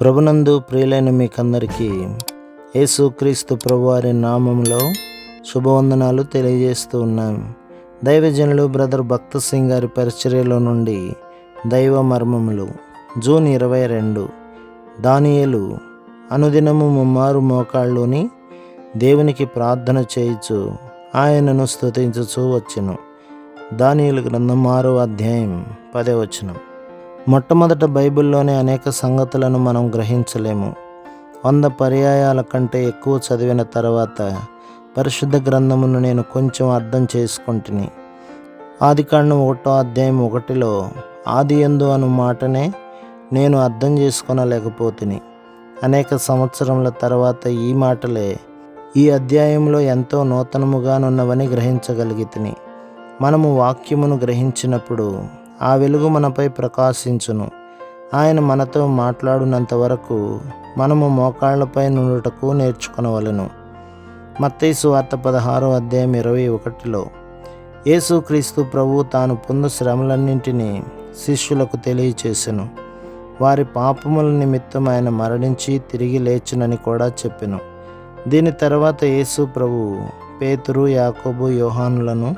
ప్రభునందు ప్రియులైన మీకందరికీ యేసుక్రీస్తు ప్రభువారి నామంలో శుభవందనాలు తెలియజేస్తూ ఉన్నాను. దైవజనులు బ్రదర్ భక్త సింగ్ గారి పరిచర్యలో నుండి దైవ మర్మములు జూన్ 22. దానియేలు అనుదినము ముమ్మారు మోకాళ్ళుని దేవునికి ప్రార్థన చేయుచు ఆయనను స్తుతించుచూ వచ్చెను. దానియేలు గ్రంథం 6వ అధ్యాయం 10వ వచనం. మొట్టమొదట బైబిల్లోని అనేక సంగతులను మనం గ్రహించలేము. 100 పర్యాయాల కంటే ఎక్కువ చదివిన తర్వాత పరిశుద్ధ గ్రంథమును నేను కొంచెం అర్థం చేసుకుంటుని. ఆదికాండం 1వ అధ్యాయం 1లో ఆదియందు అను మాటనే నేను అర్థం చేసుకొనలేకపోతుని. అనేక సంవత్సరముల తర్వాత ఈ మాటలే ఈ అధ్యాయంలో ఎంతో నూతనముగానున్నవని గ్రహించగలిగితిని. మనము వాక్యమును గ్రహించినప్పుడు ఆ వెలుగు మనపై ప్రకాశించును. ఆయన మనతో మాట్లాడినంత వరకు మనము మోకాళ్లపై నుండుటకు నేర్చుకొనవలెను. మత్తయి సువార్త 16వ అధ్యాయం 21లో యేసుక్రీస్తు ప్రభువు తాను పొందు శ్రమలన్నింటినీ శిష్యులకు తెలియచేసెను. వారి పాపముల నిమిత్తం ఆయన మరణించి తిరిగి లేచునని కూడా చెప్పెను. దీని తర్వాత యేసు ప్రభువు పేతురు, యాకోబు, యోహానులను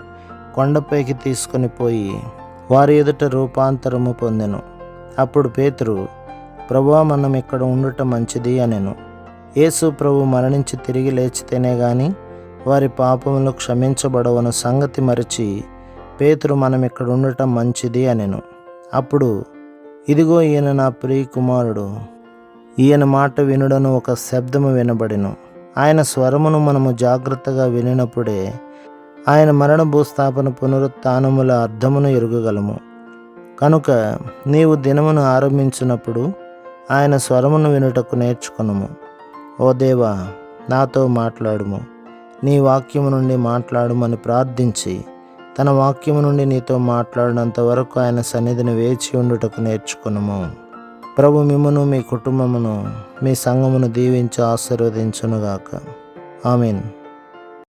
కొండపైకి తీసుకొని పోయి వారి ఎదుట రూపాంతరము పొందెను. అప్పుడు పేతురు, ప్రభువా, మనం ఇక్కడ ఉండుట మంచిది అనెను. యేసు ప్రభు మరణించి తిరిగి లేచితేనే గాని వారి పాపములు క్షమించబడవన్న సంగతి మరచి పేతురు మనం ఇక్కడ ఉండటం మంచిది అనెను. అప్పుడు ఇదిగో ఈయన నా ప్రియ కుమారుడు, ఈయన మాట వినుడను ఒక శబ్దము వినబడెను. ఆయన స్వరమును మనము జాగ్రత్తగా వినినప్పుడే ఆయన మరణ భూస్థాపన పునరుత్థానముల అర్థమును ఎరుగగలము. కనుక నీవు దినమును ఆరంభించినప్పుడు ఆయన స్వరమును వినుటకు నేర్చుకొనుము. ఓ దేవా, నాతో మాట్లాడుము, నీ వాక్యము నుండి మాట్లాడుమని ప్రార్థించి తన వాక్యము నుండి నీతో మాట్లాడినంత వరకు ఆయన సన్నిధిని వేచి ఉండుటకు నేర్చుకొనుము. ప్రభు మిమ్మును, మీ కుటుంబమును, మీ సంఘమును దీవించి ఆశీర్వదించునుగాక. ఆమేన్.